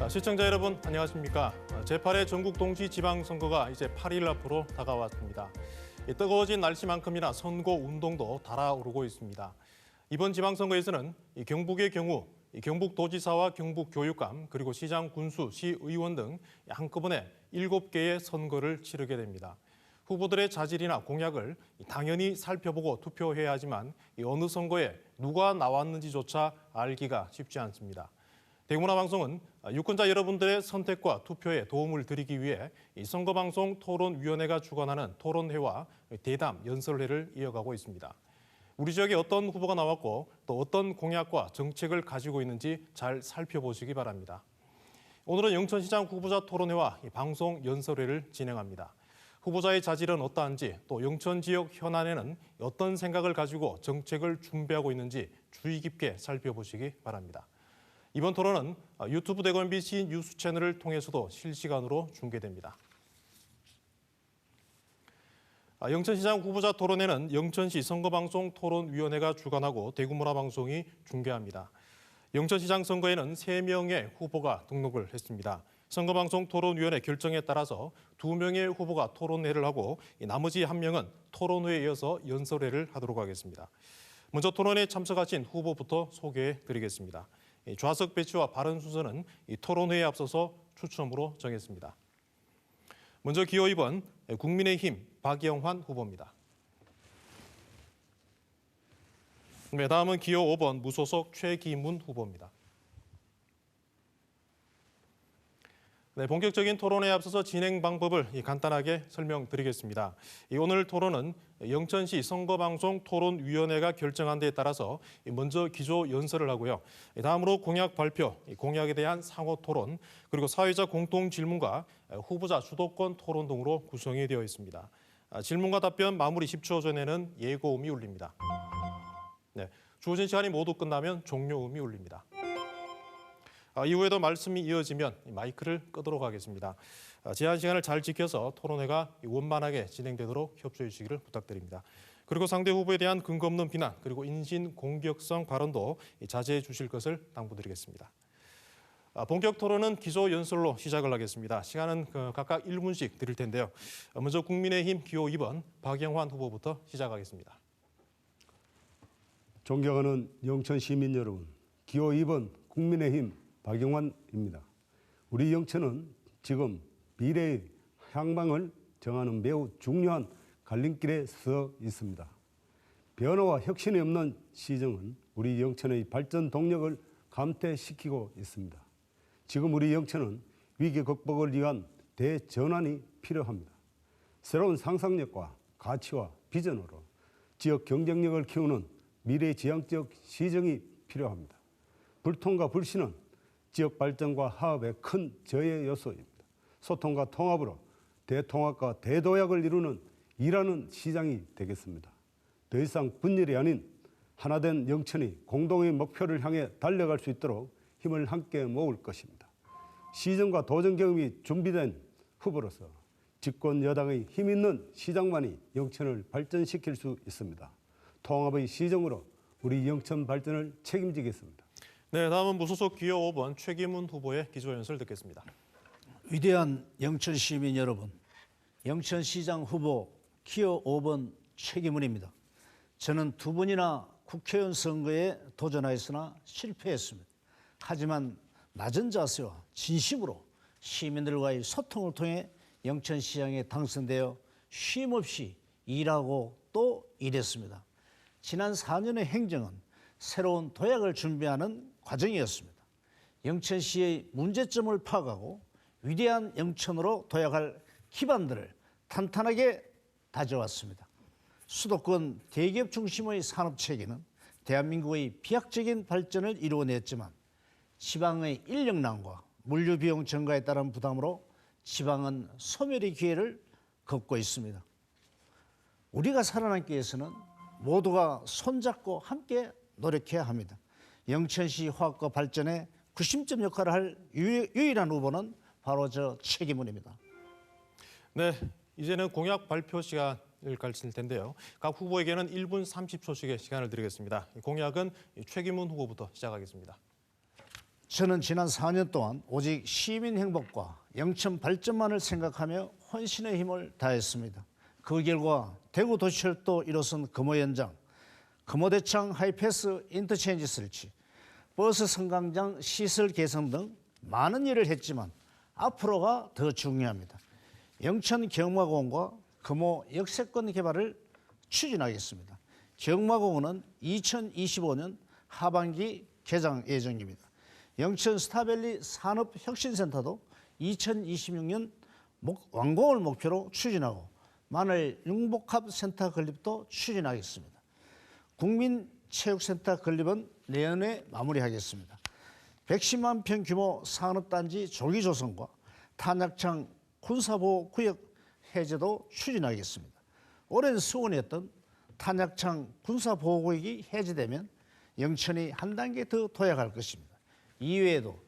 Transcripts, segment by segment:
시청자 여러분 안녕하십니까? 제8회 전국 동시 지방선거가 이제 8일 앞으로 다가왔습니다. 뜨거워진 날씨만큼이나 선거 운동도 달아오르고 있습니다. 이번 지방선거에서는 경북의 경우 경북도지사와 경북교육감 그리고 시장, 군수, 시의원 등 한꺼번에 7개의 선거를 치르게 됩니다. 후보들의 자질이나 공약을 당연히 살펴보고 투표해야 하지만 어느 선거에 누가 나왔는지조차 알기가 쉽지 않습니다. 대구문화방송은 유권자 여러분들의 선택과 투표에 도움을 드리기 위해 선거방송 토론위원회가 주관하는 토론회와 대담 연설회를 이어가고 있습니다. 우리 지역에 어떤 후보가 나왔고 또 어떤 공약과 정책을 가지고 있는지 잘 살펴보시기 바랍니다. 오늘은 영천시장 후보자 토론회와 방송 연설회를 진행합니다. 후보자의 자질은 어떠한지 또 영천 지역 현안에는 어떤 생각을 가지고 정책을 준비하고 있는지 주의 깊게 살펴보시기 바랍니다. 이번 토론은 유튜브 대구 MBC 뉴스 채널을 통해서도 실시간으로 중계됩니다. 영천시장 후보자 토론회는 영천시 선거방송 토론위원회가 주관하고 대구문화방송이 중계합니다. 영천시장 선거에는 3명의 후보가 등록을 했습니다. 선거방송 토론위원회 결정에 따라서 2명의 후보가 토론회를 하고 나머지 1명은 토론회에 이어서 연설회를 하도록 하겠습니다. 먼저 토론회에 참석하신 후보부터 소개해 드리겠습니다. 좌석 배치와 발언 순서는 토론회에 앞서서 추첨으로 정했습니다. 먼저 기호 2번 국민의힘 박영환 후보입니다. 네, 다음은 기호 5번 무소속 최기문 후보입니다. 네, 본격적인 토론에 앞서서 진행 방법을 간단하게 설명드리겠습니다. 오늘 토론은 영천시 선거방송 토론위원회가 결정한 데에 따라서 먼저 기조 연설을 하고요. 다음으로 공약 발표, 공약에 대한 상호 토론, 그리고 사회자 공통 질문과 후보자 주도권 토론 등으로 구성이 되어 있습니다. 질문과 답변 마무리 10초 전에는 예고음이 울립니다. 네, 주어진 시간이 모두 끝나면 종료음이 울립니다. 이후에도 말씀이 이어지면 마이크를 끄도록 하겠습니다. 제한 시간을 잘 지켜서 토론회가 원만하게 진행되도록 협조해 주시기를 부탁드립니다. 그리고 상대 후보에 대한 근거 없는 비난 그리고 인신 공격성 발언도 자제해 주실 것을 당부드리겠습니다. 본격 토론은 기조 연설로 시작을 하겠습니다. 시간은 각각 1분씩 드릴 텐데요. 먼저 국민의힘 기호 2번 박영환 후보부터 시작하겠습니다. 존경하는 영천 시민 여러분, 기호 2번 국민의힘 박영환입니다. 우리 영천은 지금 미래의 향방을 정하는 매우 중요한 갈림길에 서 있습니다. 변화와 혁신이 없는 시정은 우리 영천의 발전 동력을 감퇴시키고 있습니다. 지금 우리 영천은 위기 극복을 위한 대전환이 필요합니다. 새로운 상상력과 가치와 비전으로 지역 경쟁력을 키우는 미래지향적 시정이 필요합니다. 불통과 불신은 지역 발전과 화합의 큰 저해 요소입니다. 소통과 통합으로 대통합과 대도약을 이루는 일하는 시장이 되겠습니다. 더 이상 분열이 아닌 하나된 영천이 공동의 목표를 향해 달려갈 수 있도록 힘을 함께 모을 것입니다. 시정과 도전 경험이 준비된 후보로서 집권 여당의 힘 있는 시장만이 영천을 발전시킬 수 있습니다. 통합의 시정으로 우리 영천 발전을 책임지겠습니다. 네, 다음은 무소속 기호 5번 최기문 후보의 기조 연설 듣겠습니다. 위대한 영천 시민 여러분, 영천시장 후보 기호 5번 최기문입니다. 저는 2번이나 국회의원 선거에 도전하였으나 실패했습니다. 하지만 낮은 자세와 진심으로 시민들과의 소통을 통해 영천시장에 당선되어 쉼없이 일하고 또 일했습니다. 지난 4년의 행정은 새로운 도약을 준비하는 과정이었습니다. 영천시의 문제점을 파악하고 위대한 영천으로 도약할 기반들을 탄탄하게 다져왔습니다. 수도권 대기업 중심의 산업체계는 대한민국의 비약적인 발전을 이루어냈지만 지방의 인력난과 물류비용 증가에 따른 부담으로 지방은 소멸의 기회를 걷고 있습니다. 우리가 살아남기 위해서는 모두가 손잡고 함께 노력해야 합니다. 영천시 화합과 발전에 구심점 역할을 할 유일한 후보는 바로 저 최기문입니다. 네, 이제는 공약 발표 시간을 가질 텐데요. 각 후보에게는 1분 30초씩의 시간을 드리겠습니다. 공약은 최기문 후보부터 시작하겠습니다. 저는 지난 4년 동안 오직 시민 행복과 영천 발전만을 생각하며 혼신의 힘을 다했습니다. 그 결과 대구 도시철도 1호선 금호 연장, 금호대창 하이패스 인터체인지 설치, 버스 승강장 시설 개선 등 많은 일을 했지만 앞으로가 더 중요합니다. 영천 경마공원과 금호 역세권 개발을 추진하겠습니다. 경마공원은 2025년 하반기 개장 예정입니다. 영천 스타밸리 산업혁신센터도 2026년 완공을 목표로 추진하고 마늘 융복합센터 건립도 추진하겠습니다. 국민체육센터 건립은 내년에 마무리하겠습니다. 110만 평 규모 산업단지 조기 조성과 탄약창 군사보호구역 해제도 추진하겠습니다. 오랜 소원이었던 탄약창 군사보호구역이 해제되면 영천이 한 단계 더 도약할 것입니다. 이외에도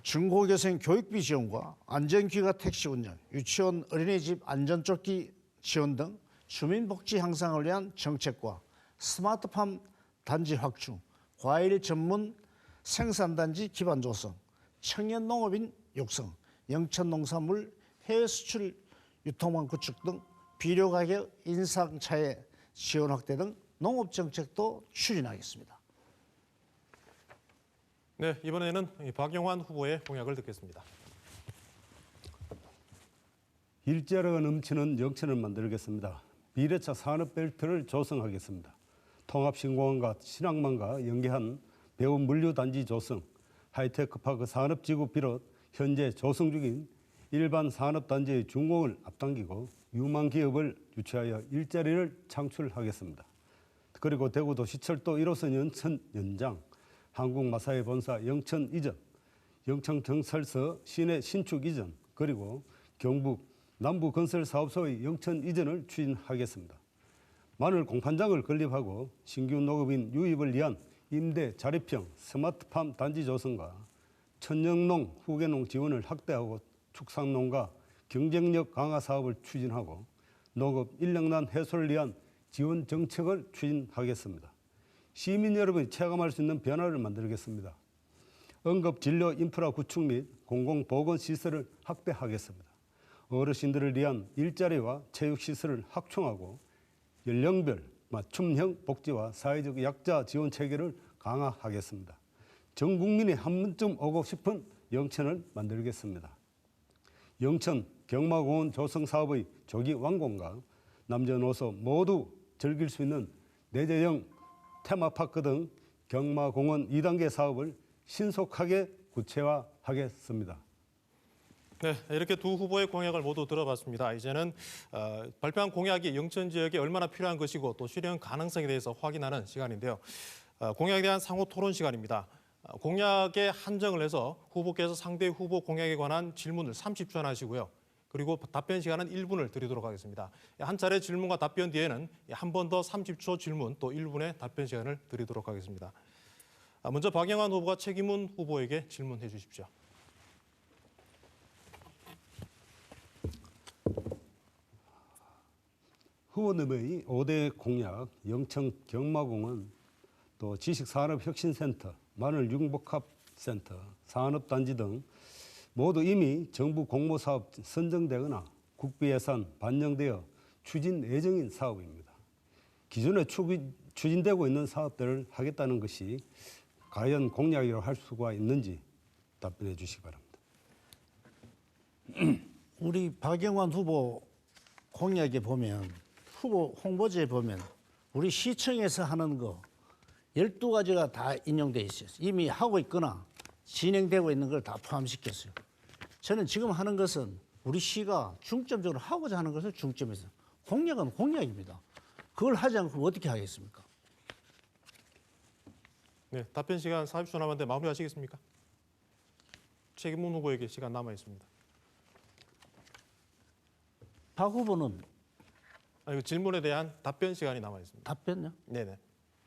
중고교생 교육비 지원과 안전귀가 택시 운전, 유치원 어린이집 안전조끼 지원 등 주민복지 향상을 위한 정책과 스마트팜 단지 확충, 과일 전문 생산단지 기반 조성, 청년 농업인 육성, 영천 농산물 해외 수출 유통망 구축 등 비료 가격 인상 차에 지원 확대 등 농업 정책도 추진하겠습니다. 네, 이번에는 이 박영환 후보의 공약을 듣겠습니다. 일자리가 넘치는 영천을 만들겠습니다. 미래차 산업벨트를 조성하겠습니다. 통합신공항과 신항만과 연계한 배우 물류단지 조성, 하이테크파크 산업지구 비롯 현재 조성 중인 일반 산업단지의 준공을 앞당기고 유망 기업을 유치하여 일자리를 창출하겠습니다. 그리고 대구도시철도 1호선 영천 연장, 한국마사회 본사 영천 이전, 영천경찰서 시내 신축 이전, 그리고 경북 남부건설사업소의 영천 이전을 추진하겠습니다. 마늘 공판장을 건립하고 신규 농업인 유입을 위한 임대 자립형 스마트팜 단지 조성과 천연농 후계농 지원을 확대하고 축산농가 경쟁력 강화 사업을 추진하고 농업 인력난 해소를 위한 지원 정책을 추진하겠습니다. 시민 여러분이 체감할 수 있는 변화를 만들겠습니다. 응급진료 인프라 구축 및 공공보건시설을 확대하겠습니다. 어르신들을 위한 일자리와 체육시설을 확충하고 연령별 맞춤형 복지와 사회적 약자 지원 체계를 강화하겠습니다. 전 국민이 한 번쯤 오고 싶은 영천을 만들겠습니다. 영천 경마공원 조성 사업의 조기 완공과 남녀노소 모두 즐길 수 있는 내재형 테마파크 등 경마공원 2단계 사업을 신속하게 구체화하겠습니다. 네, 이렇게 두 후보의 공약을 모두 들어봤습니다. 이제는 발표한 공약이 영천 지역에 얼마나 필요한 것이고 또 실현 가능성에 대해서 확인하는 시간인데요. 공약에 대한 상호 토론 시간입니다. 공약에 한정을 해서 후보께서 상대 후보 공약에 관한 질문을 30초 하시고요. 그리고 답변 시간은 1분을 드리도록 하겠습니다. 한 차례 질문과 답변 뒤에는 한 번 더 30초 질문 또 1분의 답변 시간을 드리도록 하겠습니다. 먼저 박영환 후보가 책임훈 후보에게 질문해 주십시오. 후보님의 5대 공약, 영천 경마공원, 또 지식산업혁신센터, 마늘융복합센터, 산업단지 등 모두 이미 정부 공모사업 선정되거나 국비예산 반영되어 추진 예정인 사업입니다. 기존에 추진되고 있는 사업들을 하겠다는 것이 과연 공약이라고 할 수가 있는지 답변해 주시기 바랍니다. 우리 박영환 후보 공약에 보면 후보 홍보지에 보면 우리 시청에서 하는 거 12가지가 다 인용돼 있어요. 이미 하고 있거나 진행되고 있는 걸 다 포함시켰어요. 저는 지금 하는 것은 우리 시가 중점적으로 하고자 하는 것을 중점에서 공약은 공약입니다. 그걸 하지 않고 어떻게 하겠습니까? 네, 답변 시간 40초 남았는데 마무리하시겠습니까? 책임훈 후보에게 시간 남아 있습니다. 박 후보는 아니, 질문에 대한 답변 시간이 남아 있습니다. 답변요? 네네.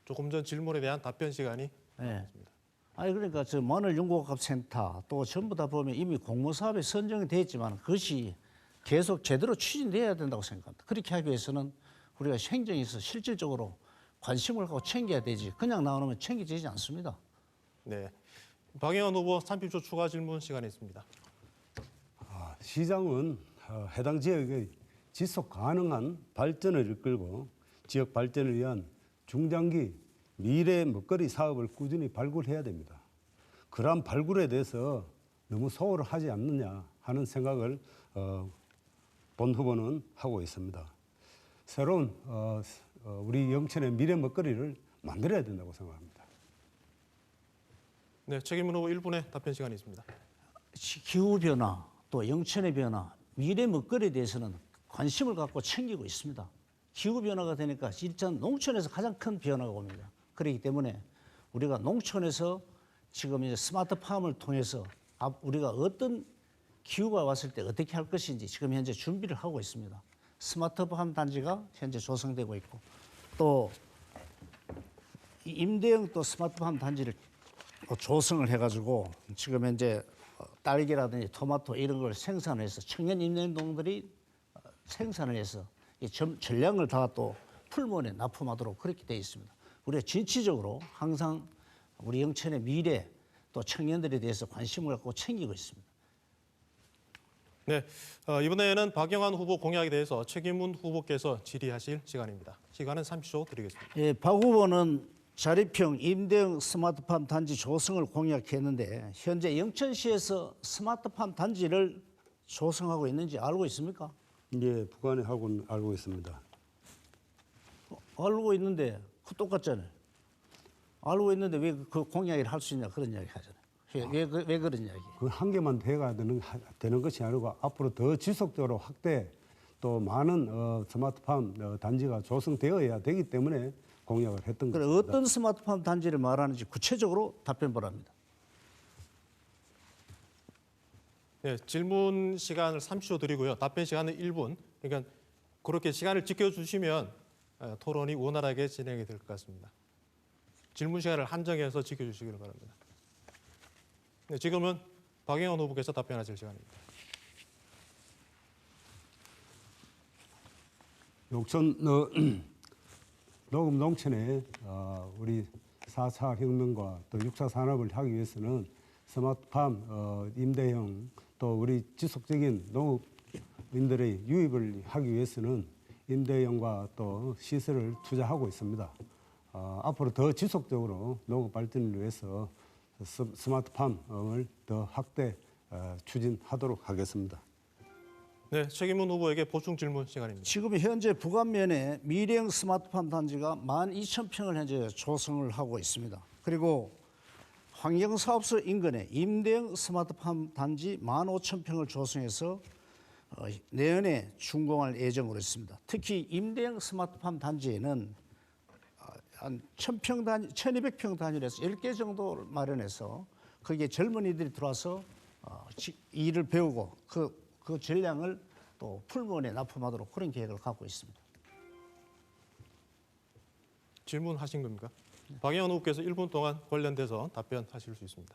조금 전 질문에 대한 답변 시간이 남아 있습니다. 아니 그러니까 저 마늘융복합센터 또 전부 다 보면 이미 공모사업에 선정이 돼 있지만 그것이 계속 제대로 추진돼야 된다고 생각합니다. 그렇게 하기 위해서는 우리가 행정에서 실질적으로 관심을 갖고 챙겨야 되지 그냥 나오면 챙겨지지 않습니다. 네. 박영환 후보 30초 추가 질문 시간이 있습니다. 시장은 해당 지역의 지속 가능한 발전을 이끌고 지역 발전을 위한 중장기 미래 먹거리 사업을 꾸준히 발굴해야 됩니다. 그러한 발굴에 대해서 너무 소홀을 하지 않느냐 하는 생각을 본 후보는 하고 있습니다. 새로운 우리 영천의 미래 먹거리를 만들어야 된다고 생각합니다. 네, 책임문 후보 1분의 답변 시간이 있습니다. 기후 변화 또 영천의 변화, 미래 먹거리에 대해서는 관심을 갖고 챙기고 있습니다. 기후 변화가 되니까 일단 농촌에서 가장 큰 변화가 옵니다. 그렇기 때문에 우리가 농촌에서 지금 이제 스마트팜을 통해서 우리가 어떤 기후가 왔을 때 어떻게 할 것인지 지금 현재 준비를 하고 있습니다. 스마트팜 단지가 현재 조성되고 있고 또 임대형 또 스마트팜 단지를 조성을 해가지고 지금 현재 딸기라든지 토마토 이런 걸 생산해서 청년 임대농들이 생산을 해서 이 전량을 다 또 풀무원에 납품하도록 그렇게 되어 있습니다. 우리가 진취적으로 항상 우리 영천의 미래 또 청년들에 대해서 관심을 갖고 챙기고 있습니다. 네, 이번에는 박영환 후보 공약에 대해서 책임문 후보께서 질의하실 시간입니다. 시간은 30초 드리겠습니다. 예, 박 후보는 자립형 임대형 스마트팜 단지 조성을 공약했는데 현재 영천시에서 스마트팜 단지를 조성하고 있는지 알고 있습니까? 예, 북한에 하고는 알고 있습니다. 알고 있는데 그 똑같잖아요. 알고 있는데 왜 그 공약을 할 수 있냐 그런 이야기 하잖아요. 왜 그런 이야기? 그 한 개만 되는 것이 아니고 앞으로 더 지속적으로 확대 또 많은 스마트팜 단지가 조성되어야 되기 때문에 공약을 했던 그래 것입니다. 어떤 스마트팜 단지를 말하는지 구체적으로 답변 바랍니다. 네, 질문 시간을 30초 드리고요. 답변 시간은 1분. 그러니까 그렇게 시간을 지켜주시면 토론이 원활하게 진행이 될 것 같습니다. 질문 시간을 한정해서 지켜주시기를 바랍니다. 네, 지금은 박영환 후보께서 답변하실 시간입니다. 녹천 녹음 농촌에 우리 4차 혁명과 또 6차 산업을 하기 위해서는 스마트팜 임대형 또 우리 지속적인 농업인들의 유입을 하기 위해서는 임대형과 또 시설을 투자하고 있습니다. 앞으로 더 지속적으로 농업 발전을 위해서 스마트팜을 더 확대 추진하도록 하겠습니다. 네, 책임문 후보에게 보충 질문 시간입니다. 지금 현재 북안면에 미래형 스마트팜 단지가 12,000평을 현재 조성을 하고 있습니다. 그리고 환경사업소 인근에 임대형 스마트팜 단지 15,000평을 조성해서 내년에 준공할 예정으로 있습니다. 특히 임대형 스마트팜 단지에는 한 1,000평 단위, 1,200평 단위로 해서 10개 정도를 마련해서 거기에 젊은이들이 들어와서 일을 배우고 그 전량을 또 풀무원에 납품하도록 그런 계획을 갖고 있습니다. 질문하신 겁니까? 박영환 후보께서 1분 동안 관련돼서 답변하실 수 있습니다.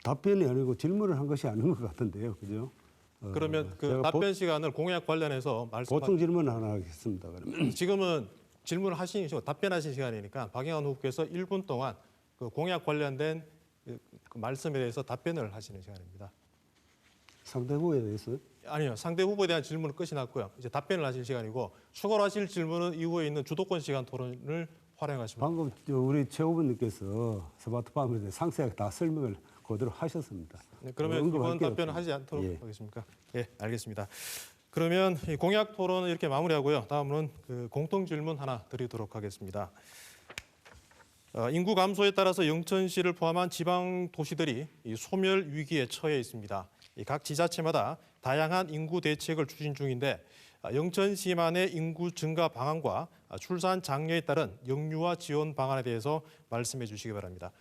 답변이 아니고 질문을 한 것이 아닌 것 같은데요, 그죠? 그러면 그 제가 답변 시간을 공약 관련해서 보충 질문 하나 하겠습니다. 그러면. 지금은 질문을 하신 시간, 답변하신 시간이니까 박영환 후보께서 1분 동안 그 공약 관련된 그 말씀에 대해서 답변을 하시는 시간입니다. 상대 후보에 대해서 아니요, 상대 후보에 대한 질문은 끝이 났고요. 이제 답변을 하실 시간이고 추가로 하실 질문은 이후에 있는 주도권 시간 토론을 활용하시면. 방금 우리 최 후보님께서 스마트팜에 대해 상세하게 다 설명을 그대로 하셨습니다. 네, 그러면 이번 답변을 하지 않도록 하겠습니까? 예, 알겠습니다. 그러면 이 공약 토론은 이렇게 마무리하고요. 다음은 그 공통 질문 하나 드리도록 하겠습니다. 인구 감소에 따라서 영천시를 포함한 지방 도시들이 이 소멸 위기에 처해 있습니다. 각 지자체마다 다양한 인구 대책을 추진 중인데 영천시만의 인구 증가 방안과 출산 장려에 따른 영유아 지원 방안에 대해서 말씀해 주시기 바랍니다.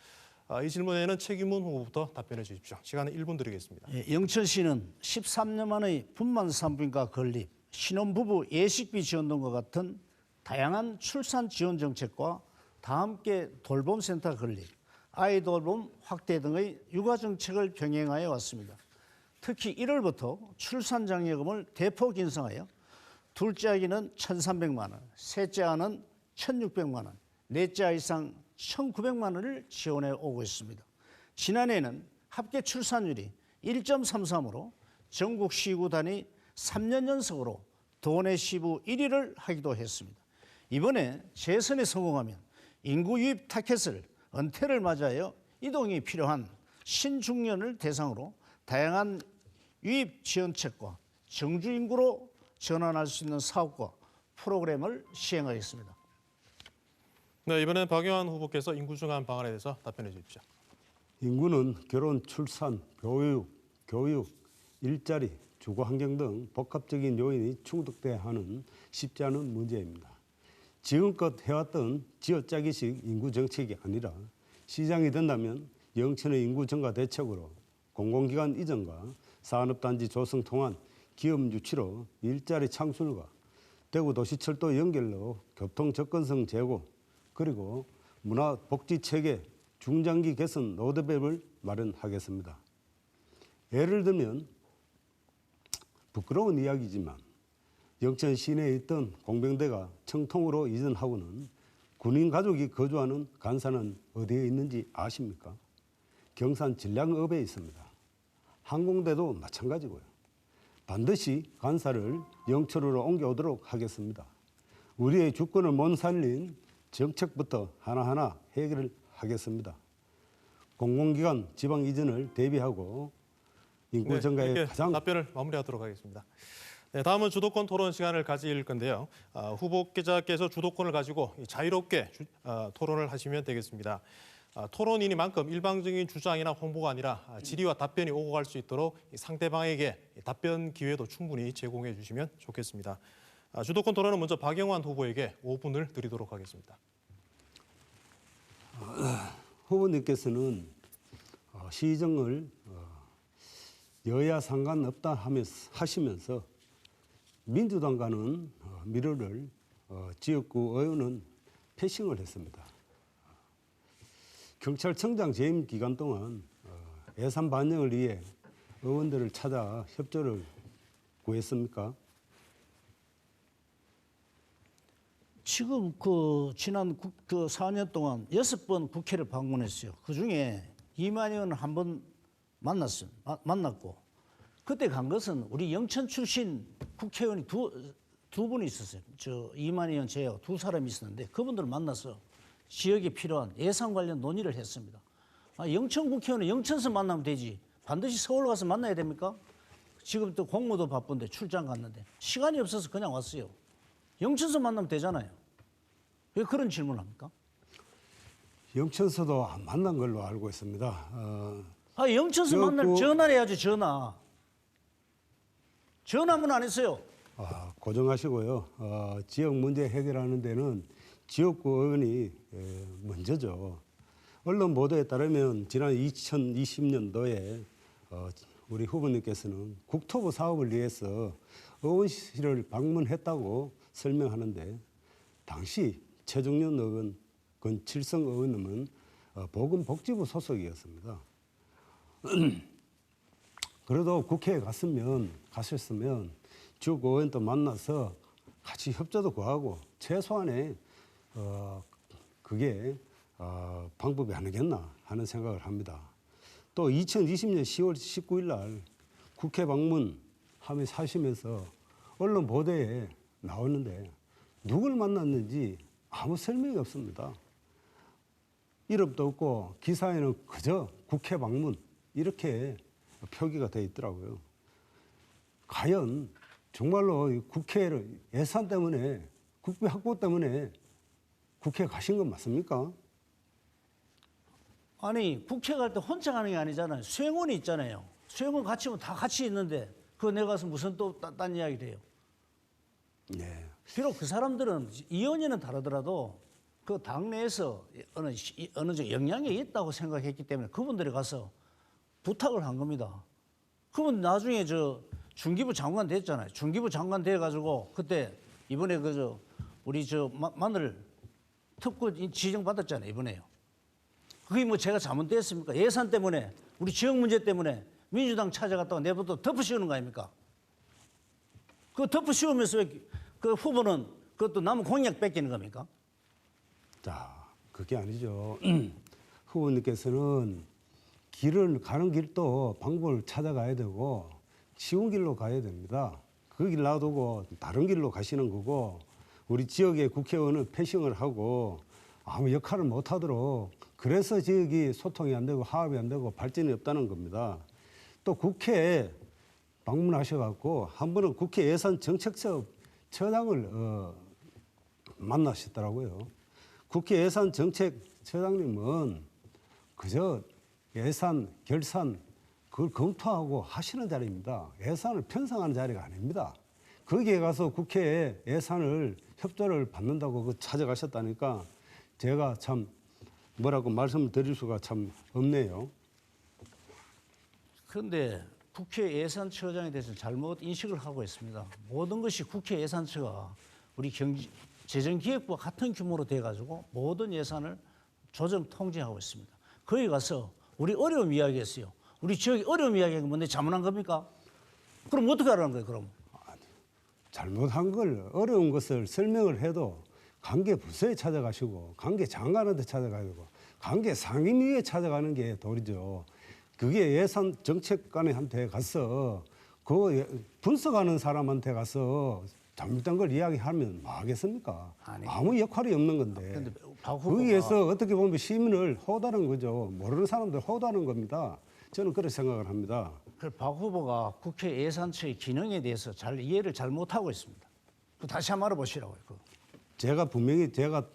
이 질문에는 책임문 후보부터 답변해 주십시오. 시간은 1분 드리겠습니다. 영천시는 13년 만의 분만 산부인과 건립, 신혼부부 예식비 지원 등과 같은 다양한 출산 지원 정책과 다 함께 돌봄센터 건립, 아이 돌봄 확대 등의 육아 정책을 병행하여 왔습니다. 특히 1월부터 출산장려금을 대폭 인상하여 둘째 아기는 1,300만 원, 셋째 아는 1,600만 원, 넷째 아 이상 1,900만 원을 지원해 오고 있습니다. 지난해에는 합계 출산율이 1.33으로 전국 시구 단위 3년 연속으로 도내 시부 1위를 하기도 했습니다. 이번에 재선에 성공하면 인구 유입 타켓을 은퇴를 맞이하여 이동이 필요한 신중년을 대상으로 다양한 유입 지원책과 정주 인구로 전환할 수 있는 사업과 프로그램을 시행하겠습니다. 네, 이번엔 박영환 후보께서 인구 중환 방안에 대해서 답변해 주십시오. 인구는 결혼, 출산, 교육, 일자리, 주거 환경 등 복합적인 요인이 충족돼야 하는 쉽지 않은 문제입니다. 지금껏 해왔던 쥐어짜기식 인구 정책이 아니라 시장이 된다면 영천의 인구 증가 대책으로 공공기관 이전과 산업단지 조성 통한 기업 유치로 일자리 창출과 대구도시철도 연결로 교통 접근성 제고 그리고 문화복지체계 중장기 개선 로드맵을 마련하겠습니다. 예를 들면 부끄러운 이야기지만 영천 시내에 있던 공병대가 청통으로 이전하고는 군인 가족이 거주하는 간사는 어디에 있는지 아십니까? 경산 진량읍에 있습니다. 항공대도 마찬가지고요. 반드시 간사를 영천으로 옮겨오도록 하겠습니다. 우리의 주권을 못 살린 정책부터 하나하나 해결을 하겠습니다. 공공기관 지방 이전을 대비하고 인구 증가에 이렇게 가장 답변을 마무리하도록 하겠습니다. 네, 다음은 주도권 토론 시간을 가질 건데요. 후보께서 주도권을 가지고 자유롭게 토론을 하시면 되겠습니다. 토론이니만큼 일방적인 주장이나 홍보가 아니라 질의와 답변이 오고 갈 수 있도록 상대방에게 답변 기회도 충분히 제공해 주시면 좋겠습니다. 주도권 토론은 먼저 박영환 후보에게 5분을 드리도록 하겠습니다. 후보님께서는 시정을 여야 상관없다 하시면서 민주당과는 미래를 지역구 의원은 패싱을 했습니다. 경찰청장 재임 기간 동안 예산 반영을 위해 의원들을 찾아 협조를 구했습니까? 지금 지난 4년 동안 6번 국회를 방문했어요. 그중에 이만희 한 번 만났어요. 만났고 그때 간 것은 우리 영천 출신 국회의원이 두 분이 있었어요. 이만희 의원 제외하고 두 사람이 있었는데 그분들을 만나서 지역에 필요한 예산 관련 논의를 했습니다. 영천 국회의원은 영천에서 만나면 되지 반드시 서울 가서 만나야 됩니까? 지금 또 공무도 바쁜데 출장 갔는데 시간이 없어서 그냥 왔어요. 영천에서 만나면 되잖아요. 왜 그런 질문을 합니까? 영천서도 만난 걸로 알고 있습니다. 영천에서 만날 전화를 해야죠. 전화만 안 했어요. 고정하시고요. 지역 문제 해결하는 데는 지역구 의원이 먼저죠. 언론 보도에 따르면 지난 2020년도에 우리 후보님께서는 국토부 사업을 위해서 의원실을 방문했다고 설명하는데 당시 최종년 의원, 권칠성 의원님은 보건복지부 소속이었습니다. 그래도 국회에 가셨으면 지역구 의원도 만나서 같이 협조도 구하고 최소한의 그게 방법이 아니겠나 하는 생각을 합니다. 또 2020년 10월 19일 날 국회 방문하시면서 언론 보도에 나오는데 누굴 만났는지 아무 설명이 없습니다. 이름도 없고 기사에는 그저 국회 방문 이렇게 표기가 되어 있더라고요. 과연 정말로 국회를 예산 때문에 국비 확보 때문에 국회에 가신 건 맞습니까? 아니 국회 갈 때 혼자 가는 게 아니잖아요. 수행원이 있잖아요. 수행원 같이 오면 다 같이 있는데 그거 내가 가서 무슨 또 딴 이야기를 해요. 네. 비록 그 사람들은 이원이는 다르더라도 그 당내에서 어느 정도 영향이 있다고 생각했기 때문에 그분들이 가서 부탁을 한 겁니다. 그분 나중에 중기부 장관 됐잖아요. 중기부 장관 돼가지고 그때 이번에 우리 마늘 특구 지정 받았잖아요. 이번에요. 그게 뭐 제가 잘못됐습니까? 예산 때문에 우리 지역 문제 때문에 민주당 찾아갔다가 내부터 덮어 씌우는 거 아닙니까? 그 덮어 씌우면서 그 후보는 그것도 남은 공약 뺏기는 겁니까? 자, 그게 아니죠. 후보님께서는 길을 가는 길도 방법을 찾아가야 되고 쉬운 길로 가야 됩니다. 그 길 놔두고 다른 길로 가시는 거고 우리 지역의 국회의원은 패싱을 하고 아무 역할을 못하도록 그래서 지역이 소통이 안 되고 화합이 안 되고 발전이 없다는 겁니다. 또 국회에 방문하셔갖고 한 번은 국회 예산정책처장을 만나셨더라고요. 국회 예산정책처장님은 그저 예산, 결산 그걸 검토하고 하시는 자리입니다. 예산을 편성하는 자리가 아닙니다. 거기에 가서 국회에 예산을 협조를 받는다고 그 찾아가셨다니까 제가 참 뭐라고 말씀을 드릴 수가 참 없네요. 그런데 국회 예산처장에 대해서 잘못 인식을 하고 있습니다. 모든 것이 국회 예산처가 우리 재정기획부와 같은 규모로 돼가지고 모든 예산을 조정 통제하고 있습니다. 거기 가서 우리 어려움 이야기했어요. 우리 지역이 어려움 이야기한 게 뭔데 잘못한 겁니까? 그럼 어떻게 하라는 거예요, 그럼? 잘못한 걸 어려운 것을 설명을 해도 관계 부서에 찾아가시고 관계 장관한테 찾아가야 되고 관계 상임위에 찾아가는 게 도리죠. 그게 예산 정책관한테 가서 그 분석하는 사람한테 가서 잘못된 걸 이야기하면 뭐 하겠습니까? 아니, 아무 역할이 없는 건데. 근데 박 후보가 거기에서 어떻게 보면 시민을 호도하는 거죠. 모르는 사람들 호도하는 겁니다. 저는 그렇게 생각을 합니다. 박 후보가 국회 예산처의 기능에 대해서 잘 이해를 잘 못하고 있습니다. 그 다시 한번 알아보시라고요. 제가 분명히 제가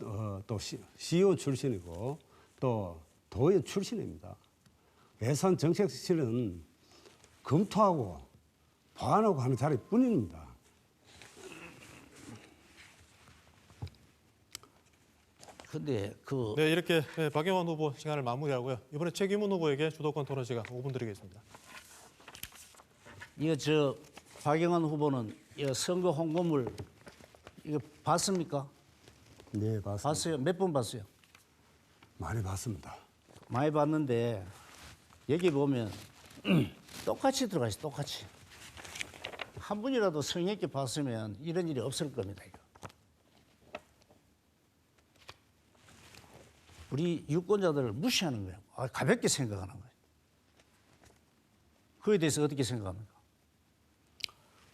또 CEO 출신이고 또 도의원 출신입니다. 예산정책실은 검토하고 보완하고 하는 자리뿐입니다. 근데 네, 이렇게 박영환 후보 시간을 마무리하고요. 이번에 최규문 후보에게 주도권 토론 시간 5분 드리겠습니다. 이거 박영환 후보는 이거 선거 홍보물 이거 봤습니까? 네, 봤습니다. 봤어요? 몇 번 봤어요? 많이 봤습니다. 많이 봤는데 여기 보면 똑같이 들어가 있어요. 똑같이. 한 분이라도 성의 있게 봤으면 이런 일이 없을 겁니다. 이거. 우리 유권자들을 무시하는 거예요. 가볍게 생각하는 거예요. 그에 대해서 어떻게 생각합니까?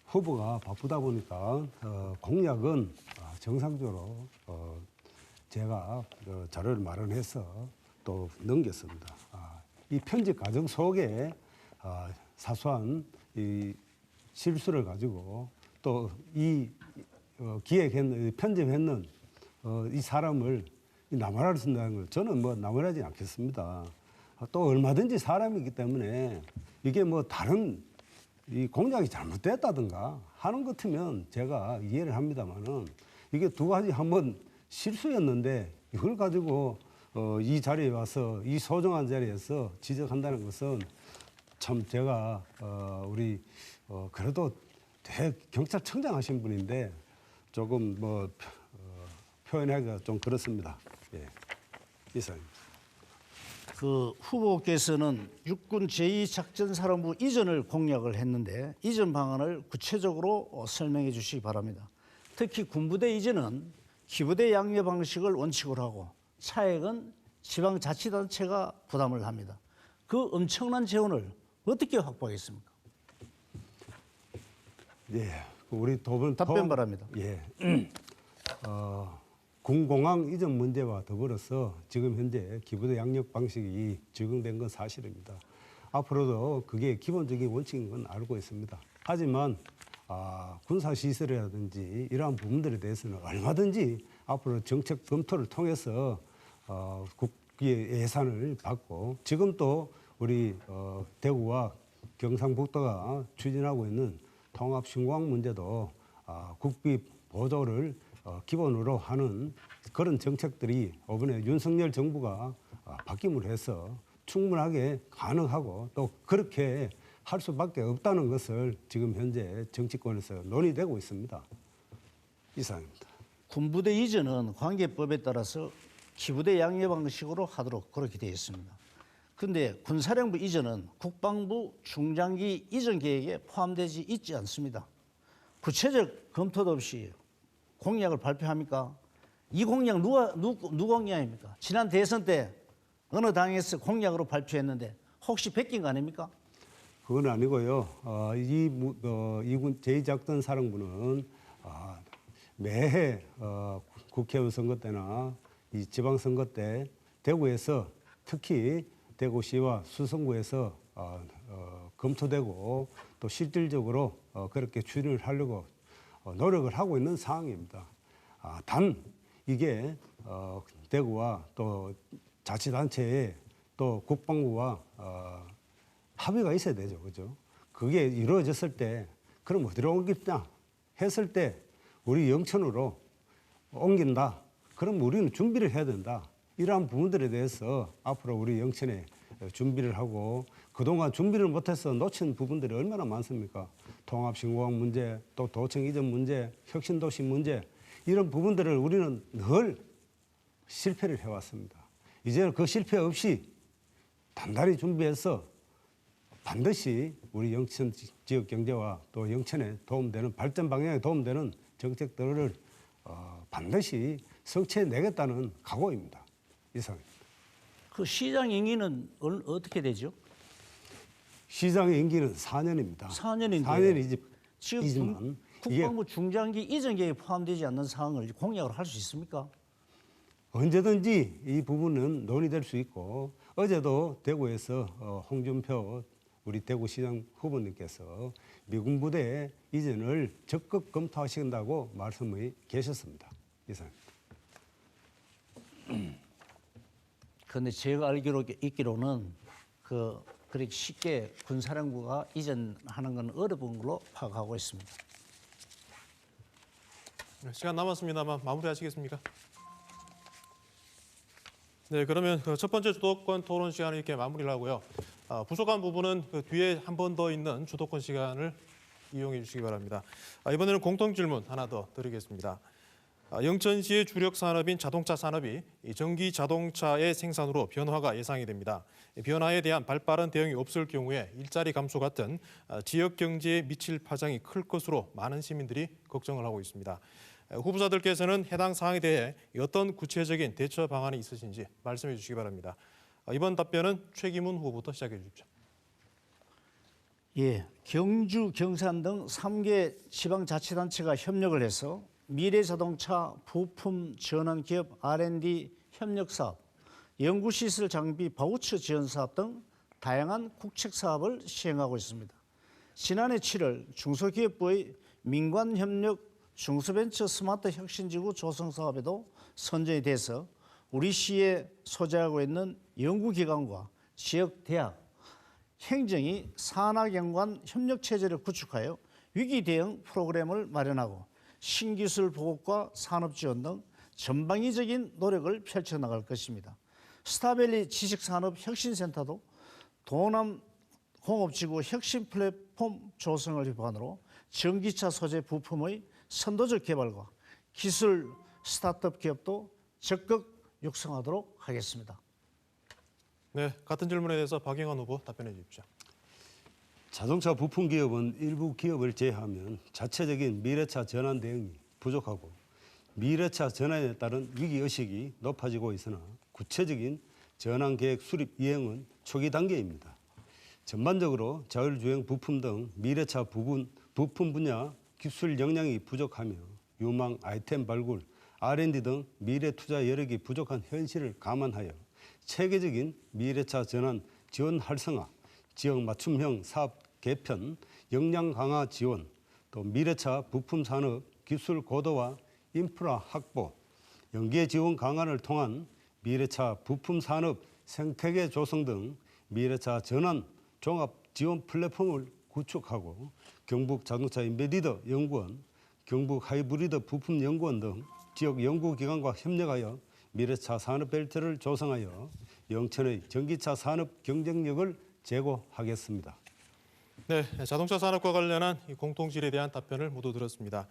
후보가 바쁘다 보니까 공약은 정상적으로 제가 자료를 마련해서 또 넘겼습니다. 이 편집 과정 속에 사소한 이 실수를 가지고 또 이 기획했는 편집했는 이 사람을 나무라를 쓴다는 걸 저는 뭐 나무라지 않겠습니다. 또 얼마든지 사람이기 때문에 이게 뭐 다른 이 공약이 잘못됐다든가 하는 것 같으면 제가 이해를 합니다만은 이게 두 가지 한번 실수였는데 이걸 가지고 이 자리에 와서 이 소중한 자리에서 지적한다는 것은 참 제가 우리 그래도 대경찰청장 하신 분인데 조금 뭐 표현하기가 좀 그렇습니다. 예, 이상입니다. 그 후보께서는 육군 제2작전사령부 이전을 공약을 했는데 이전 방안을 구체적으로 설명해 주시기 바랍니다. 특히 군부대 이전은 기부대 양회 방식을 원칙으로 하고 차액은 지방자치단체가 부담을 합니다. 그 엄청난 재원을 어떻게 확보하겠습니까? 예, 우리 도분 답변 바랍니다. 예, 군공항 이전 문제와 더불어서 지금 현재 기부대 양력 방식이 적용된 건 사실입니다. 앞으로도 그게 기본적인 원칙인 건 알고 있습니다. 하지만 군사시설이라든지 이러한 부분들에 대해서는 얼마든지 앞으로 정책 검토를 통해서 국기의 예산을 받고 지금 또 우리 대구와 경상북도가 추진하고 있는 통합신공항 문제도 국비 보조를 기본으로 하는 그런 정책들이 이번에 윤석열 정부가 바뀜으로 해서 충분하게 가능하고 또 그렇게 할 수밖에 없다는 것을 지금 현재 정치권에서 논의되고 있습니다. 이상입니다. 군부대 이전은 관계법에 따라서 기부대 양회 방식으로 하도록 그렇게 되어 있습니다. 그런데 군사령부 이전은 국방부 중장기 이전 계획에 포함되지 있지 않습니다. 구체적 검토도 없이 공약을 발표합니까? 이 공약 누구 공약입니까? 지난 대선 때 어느 당에서 공약으로 발표했는데 혹시 베낀 거 아닙니까? 그건 아니고요. 이군 제2작전 사령부는 매해 국회의원 선거 때나 이 지방선거 때 대구에서 특히 대구시와 수성구에서 검토되고 또 실질적으로 그렇게 추진을 하려고 노력을 하고 있는 상황입니다. 단 이게 대구와 또 자치단체에 또 국방부와 합의가 있어야 되죠, 그죠? 그게 이루어졌을 때 그럼 어디로 옮기냐 했을 때 우리 영천으로 옮긴다. 그럼 우리는 준비를 해야 된다. 이러한 부분들에 대해서 앞으로 우리 영천에 준비를 하고 그동안 준비를 못해서 놓친 부분들이 얼마나 많습니까? 통합신공항 문제, 또 도청 이전 문제, 혁신도시 문제 이런 부분들을 우리는 늘 실패를 해왔습니다. 이제는 그 실패 없이 단단히 준비해서 반드시 우리 영천 지역 경제와 또 영천에 도움되는 발전 방향에 도움되는 정책들을 반드시 성취해내겠다는 각오입니다. 이상입니다. 그 시장 임기는 어떻게 되죠? 시장의 임기는 4년입니다. 4년인데 4년이지만 지금 국방부 중장기 이전 계획에 포함되지 않는 사항을 공약으로 할 수 있습니까? 언제든지 이 부분은 논의될 수 있고 어제도 대구에서 홍준표 우리 대구시장 후보님께서 미군 부대 이전을 적극 검토하신다고 말씀이 계셨습니다. 이상입니다. 그런데 제가 있기로는 그렇게 쉽게 군사령부가 이전하는 건 어려운 걸로 파악하고 있습니다. 시간 남았습니다만 마무리하시겠습니까? 네, 그러면 그 첫 번째 주도권 토론 시간을 이렇게 마무리를 하고요. 부족한 부분은 그 뒤에 한 번 더 있는 주도권 시간을 이용해 주시기 바랍니다. 이번에는 공통 질문 하나 더 드리겠습니다. 영천시의 주력 산업인 자동차 산업이 전기 자동차의 생산으로 변화가 예상이 됩니다. 변화에 대한 발빠른 대응이 없을 경우에 일자리 감소 같은 지역 경제에 미칠 파장이 클 것으로 많은 시민들이 걱정을 하고 있습니다. 후보자들께서는 해당 사항에 대해 어떤 구체적인 대처 방안이 있으신지 말씀해 주시기 바랍니다. 이번 답변은 최기문 후보부터 시작해 주십시오. 예, 경주, 경산 등 3개 지방자치단체가 협력을 해서 미래자동차 부품 전환 기업 R&D 협력 사업, 연구시설 장비 바우처 지원 사업 등 다양한 국책 사업을 시행하고 있습니다. 지난해 7월 중소기업부의 민관협력 중소벤처 스마트 혁신지구 조성 사업에도 선정이 돼서 우리 시에 소재하고 있는 연구기관과 지역 대학, 행정이 산학연관 협력체제를 구축하여 위기 대응 프로그램을 마련하고 신기술 보급과 산업 지원 등 전방위적인 노력을 펼쳐나갈 것입니다. 스타밸리 지식산업혁신센터도 도남공업지구 혁신 플랫폼 조성을 기반으로 전기차 소재 부품의 선도적 개발과 기술 스타트업 기업도 적극 육성하도록 하겠습니다. 네, 같은 질문에 대해서 박영환 후보 답변해 주십시오. 자동차 부품 기업은 일부 기업을 제외하면 자체적인 미래차 전환 대응이 부족하고 미래차 전환에 따른 위기의식이 높아지고 있으나 구체적인 전환 계획 수립 이행은 초기 단계입니다. 전반적으로 자율주행 부품 등 미래차 부품 분야 기술 역량이 부족하며 유망 아이템 발굴, R&D 등 미래 투자 여력이 부족한 현실을 감안하여 체계적인 미래차 전환 지원 활성화, 지역 맞춤형 사업 개편, 역량 강화 지원, 또 미래차 부품 산업 기술 고도화, 인프라 확보, 연계 지원 강화를 통한 미래차 부품 산업 생태계 조성 등 미래차 전환 종합 지원 플랫폼을 구축하고 경북 자동차 인베디더 연구원, 경북 하이브리드 부품 연구원 등 지역 연구기관과 협력하여 미래차 산업벨트를 조성하여 영천의 전기차 산업 경쟁력을 제고하겠습니다. 네, 자동차 산업과 관련한 이 공통질에 대한 답변을 모두 들었습니다.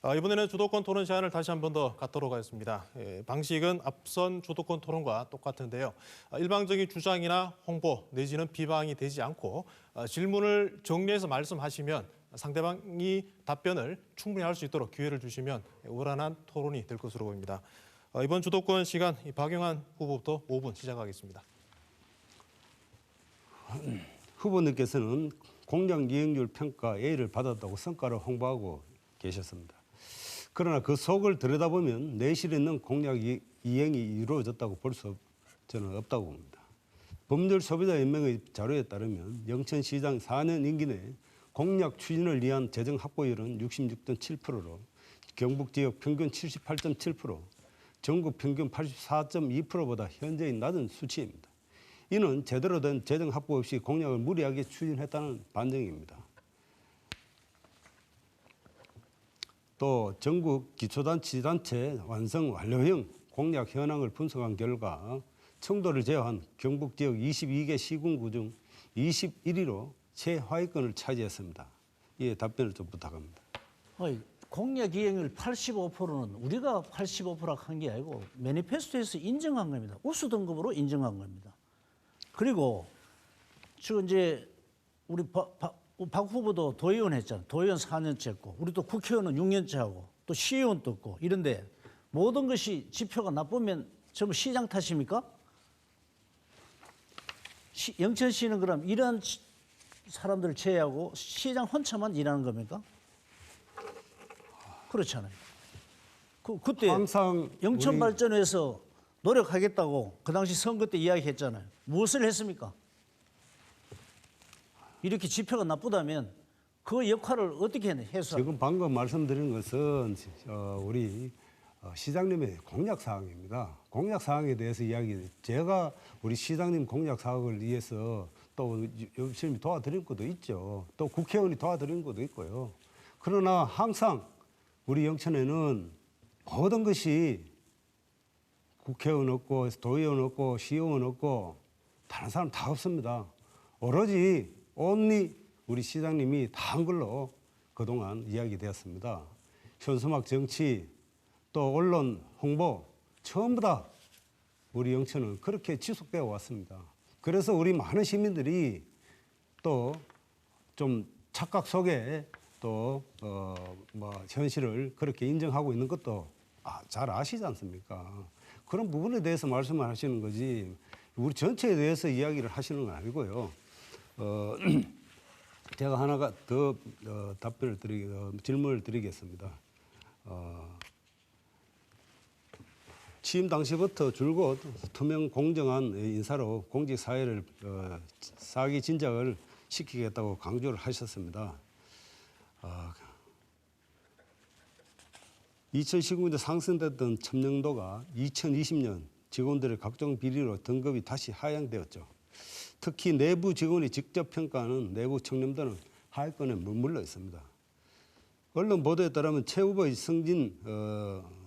이번에는 주도권 토론 시간을 다시 한 번 더 갖도록 하겠습니다. 방식은 앞선 주도권 토론과 똑같은데요. 일방적인 주장이나 홍보 내지는 비방이 되지 않고 질문을 정리해서 말씀하시면 상대방이 답변을 충분히 할 수 있도록 기회를 주시면 원활한 토론이 될 것으로 보입니다. 이번 주도권 시간 박용환 후보부터 5분 시작하겠습니다. 후보님께서는 공약 이행률 평가 A를 받았다고 성과를 홍보하고 계셨습니다. 그러나 그 속을 들여다보면 내실에 있는 공약 이행이 이루어졌다고 볼 수 저는 없다고 봅니다. 법률 소비자 연맹의 자료에 따르면 영천시장 4년 임기 내 공약 추진을 위한 재정 확보율은 66.7%로 경북 지역 평균 78.7%, 전국 평균 84.2%보다 현저히 낮은 수치입니다. 이는 제대로 된 재정 확보 없이 공약을 무리하게 추진했다는 반증입니다. 또 전국 기초단체단체 완성 완료형 공약 현황을 분석한 결과 청도를 제외한 경북 지역 22개 시군구 중 21위로 최하위권을 차지했습니다. 이에 답변을 좀 부탁합니다. 공약 이행률 85%는 우리가 85%라고 한 게 아니고 매니페스토에서 인정한 겁니다. 우수 등급으로 인정한 겁니다. 그리고 지금 이제 우리 박 후보도 도의원 했잖아요. 도의원 4년째 했고, 우리 또 국회의원은 6년째 하고, 또 시의원도 있고 이런데 모든 것이 지표가 나쁘면 전부 시장 탓입니까? 영천시는 그럼 이런 사람들을 제외하고 시장 혼자만 일하는 겁니까? 그렇잖아요. 그때 항상 영천 발전에서 노력하겠다고 그 당시 선거 때 이야기했잖아요. 무엇을 했습니까? 이렇게 지표가 나쁘다면 그 역할을 어떻게 해서? 지금 방금 말씀드린 것은 우리 시장님의 공약 사항입니다. 공약 사항에 대해서 제가 우리 시장님 공약 사항을 위해서 또 열심히 도와드린 것도 있죠. 또 국회의원이 도와드린 것도 있고요. 그러나 항상 우리 영천에는 모든 것이 국회의원 없고 도의원 없고 시의원 없고 다른 사람 다 없습니다. 오로지 우리 시장님이 다 한 걸로 그동안 이야기되었습니다. 현수막 정치 또 언론 홍보 전부 다 우리 영천은 그렇게 지속되어 왔습니다. 그래서 우리 많은 시민들이 또 좀 착각 속에 또 현실을 그렇게 인정하고 있는 것도 잘 아시지 않습니까? 그런 부분에 대해서 말씀을 하시는 거지 우리 전체에 대해서 이야기를 하시는 건 아니고요. 제가 하나가 더 질문을 드리겠습니다. 취임 당시부터 줄곧 투명 공정한 인사로 공직 사회를 사기 진작을 시키겠다고 강조를 하셨습니다. 2019년 상승됐던 첨령도가 2020년 직원들의 각종 비리로 등급이 다시 하향되었죠. 특히 내부 직원이 직접 평가하는 내부 청렴도는 하위권에 머물러 있습니다. 언론 보도에 따르면 최 후보의 승진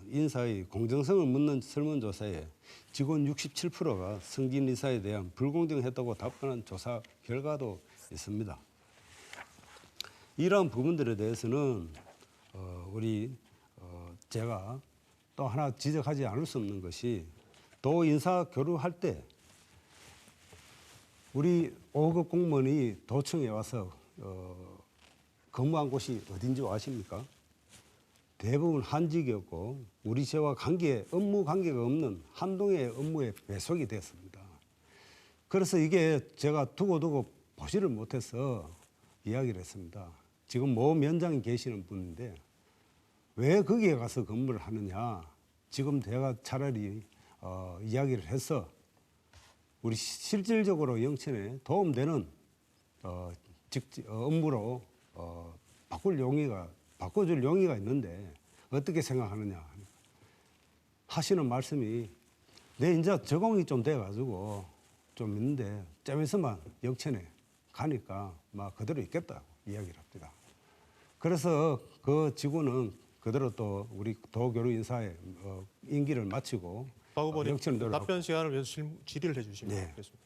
인사의 공정성을 묻는 설문조사에 직원 67%가 승진 인사에 대한 불공정했다고 답변한 조사 결과도 있습니다. 이러한 부분들에 대해서는 제가 또 하나 지적하지 않을 수 없는 것이 도 인사 교류할 때 우리 5급 공무원이 도청에 와서 근무한 곳이 어딘지 아십니까? 대부분 한직이었고 우리 제와 업무 관계가 없는 한동의 업무에 배속이 됐습니다. 그래서 이게 제가 두고 보지를 못해서 이야기를 했습니다. 지금 모 면장이 계시는 분인데 왜 거기에 가서 근무를 하느냐. 지금 제가 차라리 이야기를 해서 우리 실질적으로 영천에 도움되는 업무로 바꿔줄 용의가 있는데 어떻게 생각하느냐 하시는 말씀이 이제 적응이 좀 돼가지고 좀 있는데 좀 있으면 영천에 가니까 막 그대로 있겠다고 이야기를 합니다. 그래서 그 직원은 그대로 또 우리 도교류 인사의 임기를 마치고 박 후보님 영천으로 답변 시간을 위해서 질의를 해주시면 네. 되겠습니다.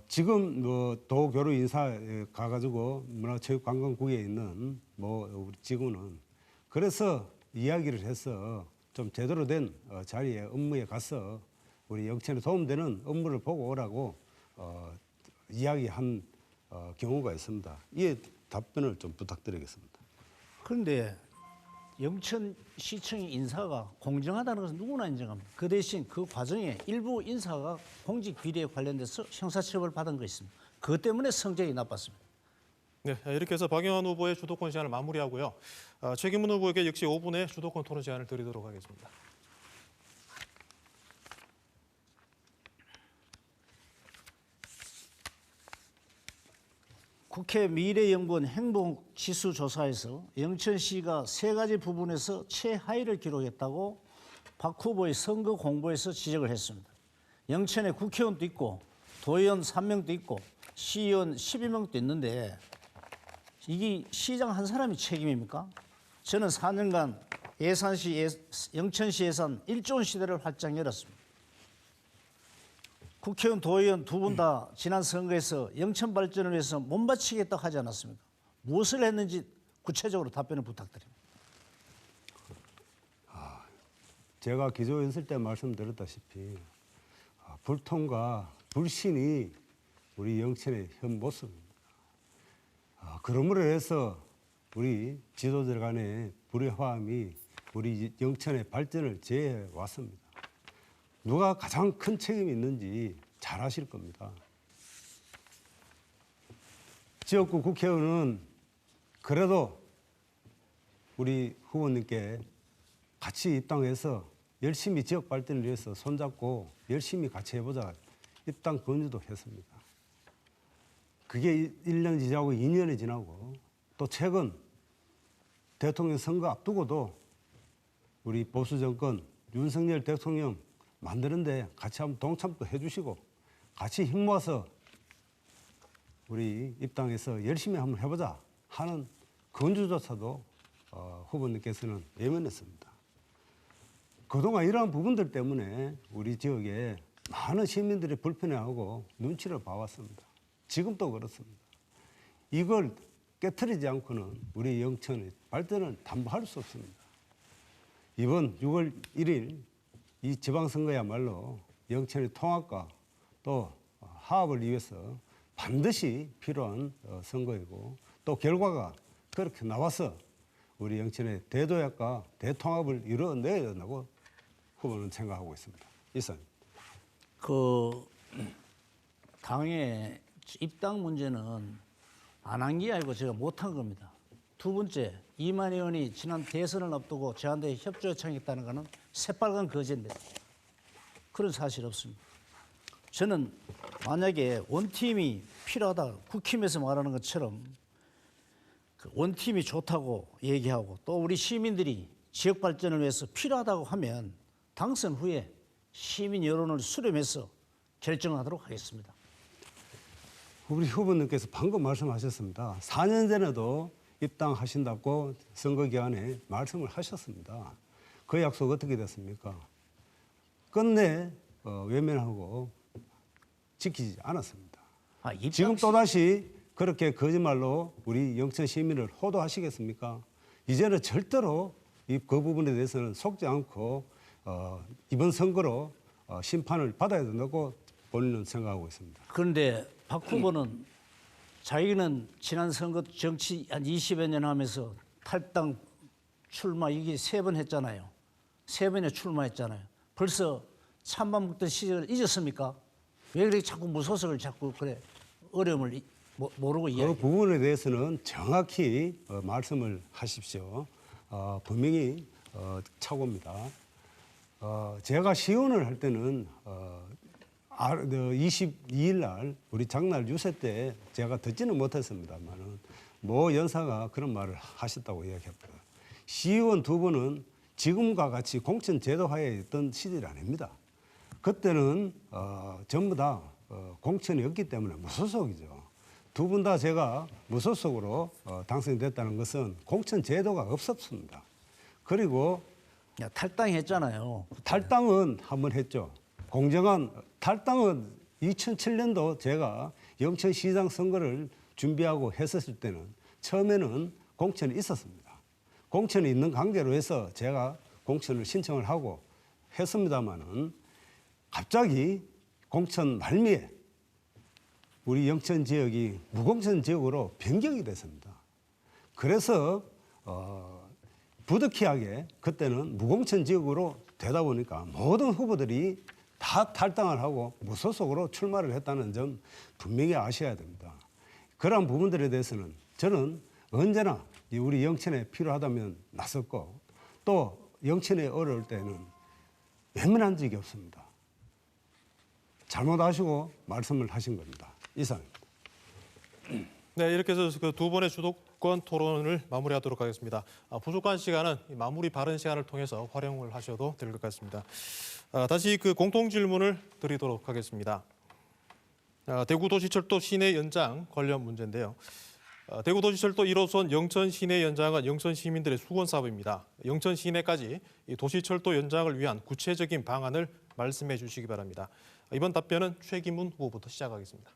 지금 도교류 인사에 가가지고 문화체육관광국에 있는 우리 직원은 그래서 이야기를 해서 좀 제대로 된 자리에 업무에 가서 우리 영천에 도움되는 업무를 보고 오라고 이야기한 경우가 있습니다. 이에 답변을 좀 부탁드리겠습니다. 그런데 영천시청의 인사가 공정하다는 것은 누구나 인정합니다. 그 대신 그 과정에 일부 인사가 공직 비리에 관련돼서 형사처벌 받은 거 있습니다. 그것 때문에 성적이 나빴습니다. 네, 이렇게 해서 박영환 후보의 주도권 시간을 마무리하고요. 최기문 후보에게 역시 5분의 주도권 토론 시간을 드리도록 하겠습니다. 국회 미래연구원 행복지수조사에서 영천시가 3가지 부분에서 최하위를 기록했다고 박 후보의 선거 공보에서 지적을 했습니다. 영천에 국회의원도 있고 도의원 3명도 있고 시의원 12명도 있는데 이게 시장 한 사람이 책임입니까? 저는 4년간 영천시 예산 1조 원 시대를 활짝 열었습니다. 국회의원, 도의원 두 분 다 지난 선거에서 영천 발전을 위해서 몸바치겠다고 하지 않았습니까? 무엇을 했는지 구체적으로 답변을 부탁드립니다. 제가 기조연설 때 말씀드렸다시피 불통과 불신이 우리 영천의 현 모습입니다. 그러므로 해서 우리 지도자 간의 불의화음이 우리 영천의 발전을 제해해 왔습니다. 누가 가장 큰 책임이 있는지 잘 아실 겁니다. 지역구 국회의원은 그래도 우리 후보님께 같이 입당해서 열심히 지역 발전을 위해서 손잡고 열심히 같이 해보자 입당 권유도 했습니다. 그게 1년 지나고 2년이 지나고 또 최근 대통령 선거 앞두고도 우리 보수 정권 윤석열 대통령 만드는데 같이 한번 동참도 해주시고 같이 힘 모아서 우리 입당해서 열심히 한번 해보자 하는 권유조차도 후보님께서는 외면했습니다. 그동안 이러한 부분들 때문에 우리 지역에 많은 시민들이 불편해하고 눈치를 봐왔습니다. 지금도 그렇습니다. 이걸 깨트리지 않고는 우리 영천의 발전을 담보할 수 없습니다. 이번 6월 1일 이 지방선거야말로 영천의 통합과 또 화합을 위해서 반드시 필요한 선거이고 또 결과가 그렇게 나와서 우리 영천의 대도약과 대통합을 이뤄내야 된다고 후보는 생각하고 있습니다. 이상. 당의 입당 문제는 안 한 게 아니고 제가 못한 겁니다. 두 번째, 이만 의원이 지난 대선을 앞두고 저한테 협조 요청했다는 것은 새빨간 거짓인데 그런 사실 없습니다. 저는 만약에 원팀이 필요하다 국힘에서 말하는 것처럼 그 원팀이 좋다고 얘기하고 또 우리 시민들이 지역 발전을 위해서 필요하다고 하면 당선 후에 시민 여론을 수렴해서 결정하도록 하겠습니다. 우리 후보님께서 방금 말씀하셨습니다. 4년 전에도 입당하신다고 선거 기간에 말씀을 하셨습니다. 그 약속 어떻게 됐습니까? 끝내 외면하고 지키지 않았습니다. 지금 또다시 그렇게 거짓말로 우리 영천 시민을 호도하시겠습니까? 이제는 절대로 그 부분에 대해서는 속지 않고 이번 선거로 심판을 받아야 된다고 본인은 생각하고 있습니다. 그런데 박 후보는 자기는 지난 선거 정치 한 20여 년 하면서 탈당 출마 이게 3번 했잖아요. 3번에 출마했잖아요. 벌써 찬밥 먹던 시절을 잊었습니까? 왜 그렇게 자꾸 무소속을 자꾸 그래 어려움을 모르고 이야기해요? 그 부분에 대해서는 정확히 말씀을 하십시오. 분명히 착오입니다. 제가 시연을 할 때는 22일 날 우리 장날 유세 때 제가 듣지는 못했습니다만은 모 연사가 그런 말을 하셨다고 이야기합니다. 시의원 두 분은 지금과 같이 공천 제도화에 있던 시절이 아닙니다. 그때는 전부 다 공천이 없기 때문에 무소속이죠. 두 분 다 제가 무소속으로 당선됐다는 것은 공천 제도가 없었습니다. 그리고 탈당했잖아요. 탈당은 한번 했죠. 공정한 탈당은 2007년도 제가 영천시장 선거를 준비하고 했었을 때는 처음에는 공천이 있었습니다. 공천이 있는 관계로 해서 제가 공천을 신청을 하고 했습니다마는 갑자기 공천 말미에 우리 영천 지역이 무공천 지역으로 변경이 됐습니다. 그래서 부득이하게 그때는 무공천 지역으로 되다 보니까 모든 후보들이 다 탈당을 하고 무소속으로 출마를 했다는 점 분명히 아셔야 됩니다. 그러한 부분들에 대해서는 저는 언제나 우리 영천에 필요하다면 나섰고 또 영천에 어려울 때는 외면한 적이 없습니다. 잘못 아시고 말씀을 하신 겁니다. 이상입니다. 네, 이렇게 해서 그 두 번의 주도권 토론을 마무리하도록 하겠습니다. 부족한 시간은 이 마무리 바른 시간을 통해서 활용을 하셔도 될 것 같습니다. 다시 그 공통 질문을 드리도록 하겠습니다. 대구도시철도 시내 연장 관련 문제인데요. 대구도시철도 1호선 영천 시내 연장은 영천 시민들의 수건 사업입니다. 영천 시내까지 이 도시철도 연장을 위한 구체적인 방안을 말씀해 주시기 바랍니다. 이번 답변은 최기문 후보부터 시작하겠습니다.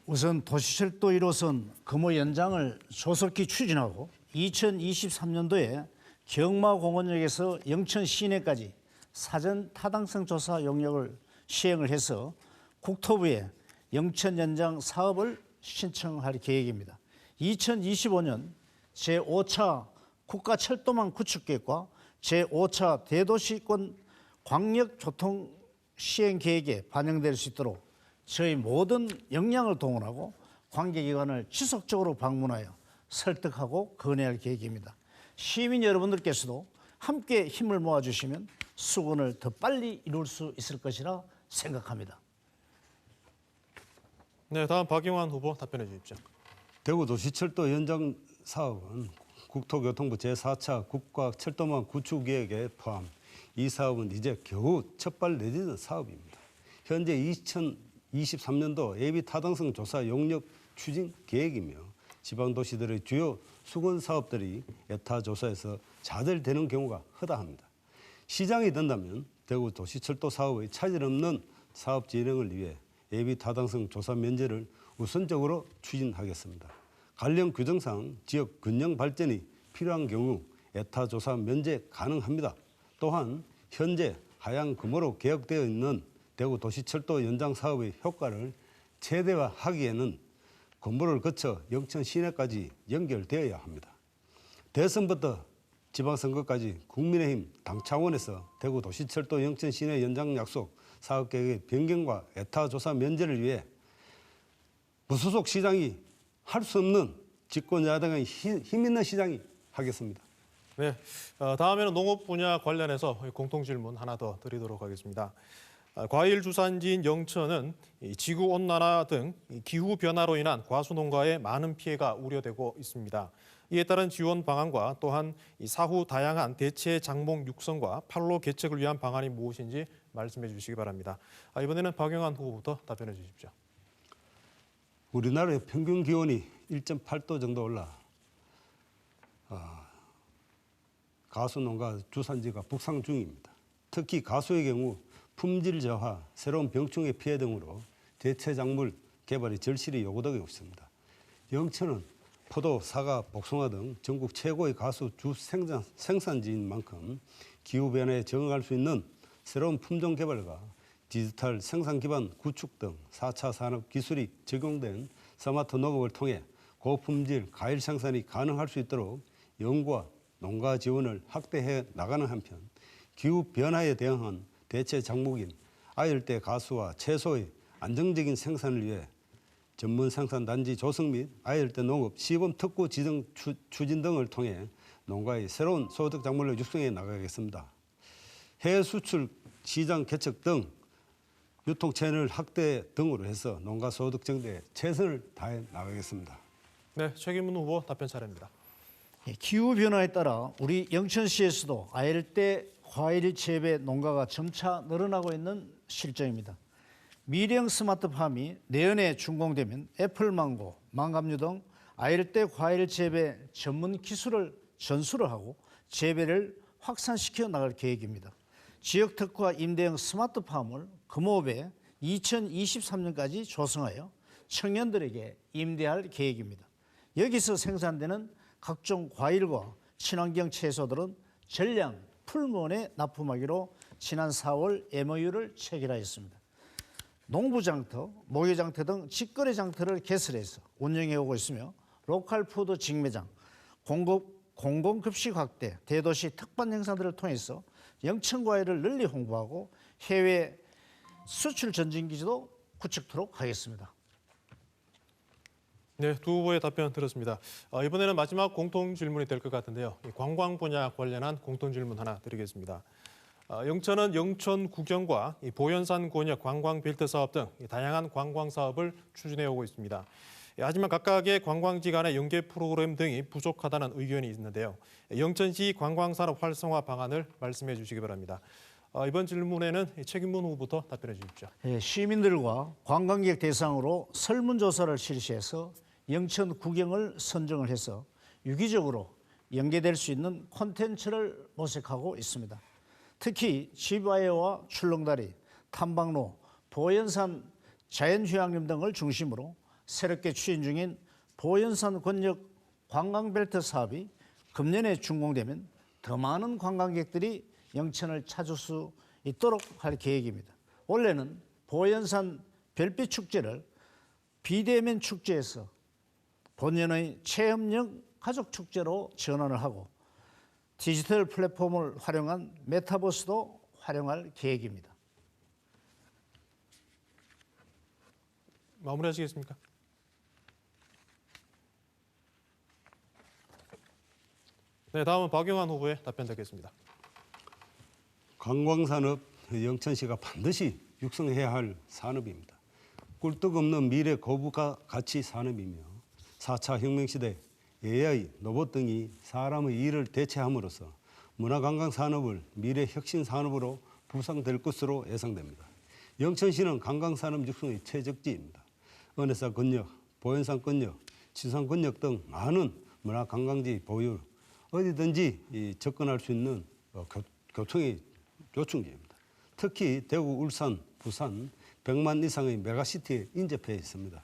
우선 도시철도 1호선 금호 연장을 조속히 추진하고 2023년도에 경마공원역에서 영천 시내까지 사전 타당성 조사 용역을 시행을 해서 국토부에 영천 연장 사업을 신청할 계획입니다. 2025년 제5차 국가철도망 구축계획과 제5차 대도시권 광역교통 시행 계획에 반영될 수 있도록 저희 모든 역량을 동원하고 관계기관을 지속적으로 방문하여 설득하고 건의할 계획입니다. 시민 여러분들께서도 함께 힘을 모아주시면 수건을 더 빨리 이룰 수 있을 것이라 생각합니다. 네, 다음 박용환 후보 답변해 주십시오. 대구도시철도 연장 사업은 국토교통부 제4차 국가철도망 구축계획에 포함. 이 사업은 이제 겨우 첫발 내딛은 사업입니다. 현재 2023년도 예비 타당성 조사 용역 추진 계획이며 지방도시들의 주요 수건 사업들이 예타 조사에서 좌절되는 경우가 허다합니다. 시장이 된다면 대구 도시철도 사업의 차질 없는 사업 진행을 위해 예비 타당성 조사 면제를 우선적으로 추진하겠습니다. 관련 규정상 지역 균형 발전이 필요한 경우 예타 조사 면제 가능합니다. 또한 현재 하향 금호로 계획되어 있는 대구 도시철도 연장 사업의 효과를 최대화하기에는 건물을 거쳐 영천 시내까지 연결되어야 합니다. 대선부터 지방선거까지 국민의힘 당 차원에서 대구 도시철도 영천 시내 연장 약속 사업계획의 변경과 예타 조사 면제를 위해 무소속 시장이 할 수 없는 집권 야당의 힘 있는 시장이 하겠습니다. 네, 다음에는 농업 분야 관련해서 공통 질문 하나 더 드리도록 하겠습니다. 과일 주산지인 영천은 지구 온난화 등 기후 변화로 인한 과수 농가에 많은 피해가 우려되고 있습니다. 이에 따른 지원 방안과 또한 사후 다양한 대체 작목 육성과 판로 개척을 위한 방안이 무엇인지 말씀해 주시기 바랍니다. 이번에는 박용환 후보부터 답변해 주십시오. 우리나라의 평균 기온이 1.8도 정도 올라 가수 농가 주산지가 북상 중입니다. 특히 가수의 경우 품질 저하, 새로운 병충해 피해 등으로 대체 작물 개발이 절실히 요구되고 있습니다. 영천은 포도, 사과, 복숭아 등 전국 최고의 가수 주 생산지인 만큼 기후변화에 적응할 수 있는 새로운 품종 개발과 디지털 생산 기반 구축 등 4차 산업 기술이 적용된 스마트 농업을 통해 고품질 과일 생산이 가능할 수 있도록 연구와 농가 지원을 확대해 나가는 한편 기후 변화에 대응한 대체 작목인 아열대 가수와 채소의 안정적인 생산을 위해 전문 생산단지 조성 및 아열대 농업 시범 특구 지정 추진 등을 통해 농가의 새로운 소득 작물을 육성해 나가겠습니다. 해외 수출 시장 개척 등 유통 채널 확대 등으로 해서 농가 소득 증대에 최선을 다해 나가겠습니다. 네, 최기문 후보 답변 차례입니다. 기후 변화에 따라 우리 영천시에서도 아열대 과일 재배 농가가 점차 늘어나고 있는 실정입니다. 미령 스마트팜이 내년에 준공되면 애플망고, 망감류 등 아열대 과일 재배 전문 기술을 전수를 하고 재배를 확산시켜 나갈 계획입니다. 지역 특화 임대형 스마트팜을 금호읍에 2023년까지 조성하여 청년들에게 임대할 계획입니다. 여기서 생산되는 각종 과일과 친환경 채소들은 전량 풀무원에 납품하기로 지난 4월 MOU를 체결하였습니다. 농부장터, 모교장터 등 직거래장터를 개설해서 운영해오고 있으며 로컬푸드 직매장, 공급 공공급식 확대, 대도시 특반 행사들을 통해서 영천과외를 널리 홍보하고 해외 수출 전진기지도 구축토록 하겠습니다. 네, 두 후보의 답변 들었습니다. 이번에는 마지막 공통 질문이 될 것 같은데요. 이 관광 분야 관련한 공통 질문 하나 드리겠습니다. 영천은 영천 구경과 이 보현산 곤역 관광 빌드 사업 등 다양한 관광 사업을 추진해 오고 있습니다. 하지만 각각의 관광지 간의 연계 프로그램 등이 부족하다는 의견이 있는데요. 영천시 관광산업 활성화 방안을 말씀해 주시기 바랍니다. 이번 질문에는 책임문 후보부터 답변해 주십시오. 시민들과 관광객 대상으로 설문조사를 실시해서 영천 구경을 선정을 해서 유기적으로 연계될 수 있는 콘텐츠를 모색하고 있습니다. 특히 지바이어와 출렁다리, 탐방로, 보현산 자연휴양림 등을 중심으로 새롭게 추진 중인 보현산 권역 관광벨트 사업이 금년에 준공되면 더 많은 관광객들이 영천을 찾을 수 있도록 할 계획입니다. 원래는 보현산 별빛 축제를 비대면 축제에서 본연의 체험형 가족 축제로 전환을 하고 디지털 플랫폼을 활용한 메타버스도 활용할 계획입니다. 마무리하시겠습니까? 네, 다음은 박영환 후보의 답변 듣겠습니다. 관광산업 영천시가 반드시 육성해야 할 산업입니다. 꿀떡 없는 미래 고부가 가치 산업이며 4차 혁명시대 AI, 로봇 등이 사람의 일을 대체함으로써 문화관광산업을 미래 혁신 산업으로 부상될 것으로 예상됩니다. 영천시는 관광산업 육성의 최적지입니다. 은해산 건역, 보현산 건역, 치산 건역 등 많은 문화관광지 보유, 어디든지 접근할 수 있는 교통의 요충지입니다. 특히 대구, 울산, 부산 100만 이상의 메가시티에 인접해 있습니다.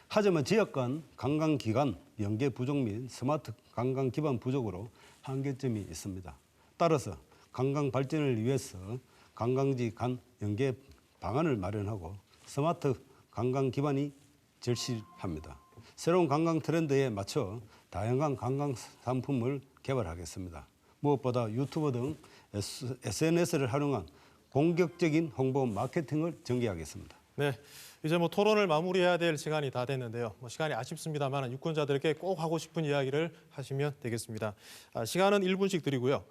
하지만 지역 간 관광기관 연계 부족 및 스마트 관광 기반 부족으로 한계점이 있습니다. 따라서 관광 발전을 위해서 관광지 간 연계 방안을 마련하고 스마트 관광 기반이 절실합니다. 새로운 관광 트렌드에 맞춰 다양한 관광 상품을 개발하겠습니다. 무엇보다 유튜브 등 SNS를 활용한 공격적인 홍보 마케팅을 전개하겠습니다. 네, 이제 토론을 마무리해야 될 시간이 다 됐는데요. 시간이 아쉽습니다만 유권자들에게 꼭 하고 싶은 이야기를 하시면 되겠습니다. 시간은 1분씩 드리고요.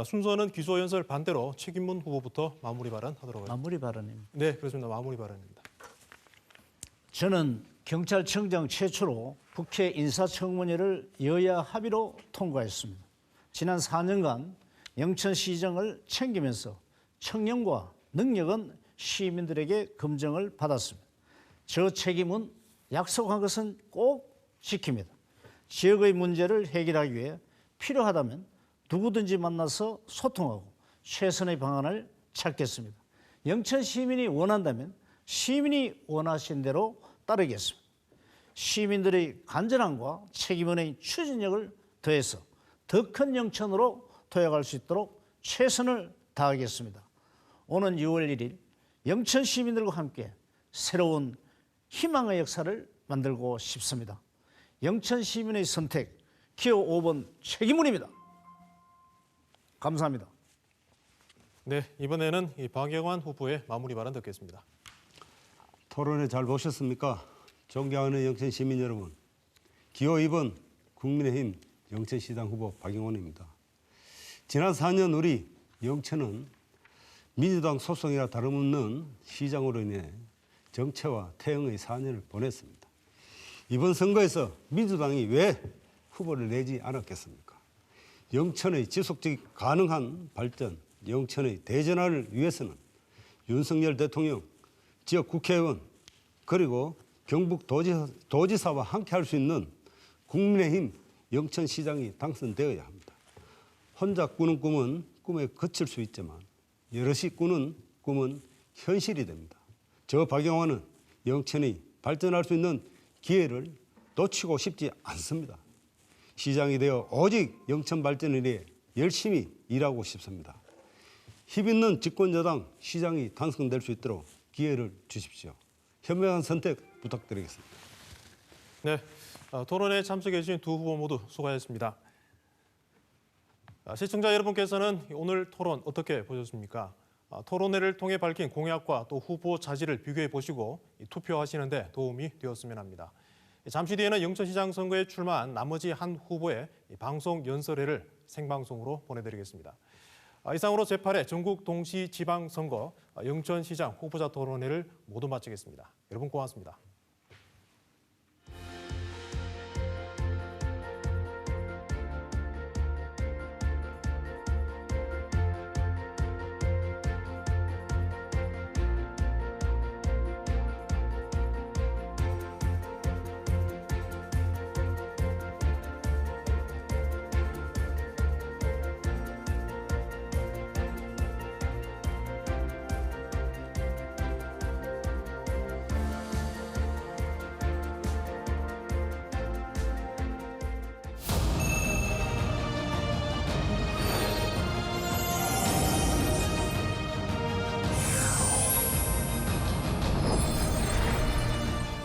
순서는 기소연설 반대로 책임문 후보부터 마무리 발언하도록 하겠습니다. 마무리 발언입니다. 네, 그렇습니다. 마무리 발언입니다. 저는 경찰청장 최초로 국회 인사청문회를 여야 합의로 통과했습니다. 지난 4년간 영천시정을 챙기면서 청렴과 능력은 시민들에게 검증을 받았습니다. 저 책임은 약속한 것은 꼭 지킵니다. 지역의 문제를 해결하기 위해 필요하다면 누구든지 만나서 소통하고 최선의 방안을 찾겠습니다. 영천 시민이 원한다면 시민이 원하신 대로 따르겠습니다. 시민들의 간절함과 책임의 추진력을 더해서 더 큰 영천으로 도약할 수 있도록 최선을 다하겠습니다. 오는 6월 1일 영천 시민들과 함께 새로운 희망의 역사를 만들고 싶습니다. 영천 시민의 선택 기호 5번 책임문입니다. 감사합니다. 네, 이번에는 박영환 후보의 마무리 발언 듣겠습니다. 토론회 잘 보셨습니까? 존경하는 영천 시민 여러분, 기호 2번 국민의힘 영천시장 후보 박영환입니다. 지난 4년 우리 영천은 민주당 소속이라 다름없는 시장으로 인해 정체와 태영의 4년을 보냈습니다. 이번 선거에서 민주당이 왜 후보를 내지 않았겠습니까? 영천의 지속적 가능한 발전, 영천의 대전화를 위해서는 윤석열 대통령, 지역 국회의원, 그리고 경북 도지사와 함께 할 수 있는 국민의힘 영천시장이 당선되어야 합니다. 혼자 꾸는 꿈은 꿈에 그칠 수 있지만 여럿이 꾸는 꿈은 현실이 됩니다. 저 박영환은 영천이 발전할 수 있는 기회를 놓치고 싶지 않습니다. 시장이 되어 오직 영천 발전을 위해 열심히 일하고 싶습니다. 힘있는 집권여당 시장이 당선될 수 있도록 기회를 주십시오. 현명한 선택 부탁드리겠습니다. 네, 토론에 참석해 주신 두 후보 모두 수고하셨습니다. 시청자 여러분께서는 오늘 토론 어떻게 보셨습니까? 토론회를 통해 밝힌 공약과 또 후보 자질을 비교해 보시고 투표하시는 데 도움이 되었으면 합니다. 잠시 뒤에는 영천시장 선거에 출마한 나머지 한 후보의 방송 연설회를 생방송으로 보내드리겠습니다. 이상으로 제8회 전국 동시 지방선거 영천시장 후보자 토론회를 모두 마치겠습니다. 여러분 고맙습니다.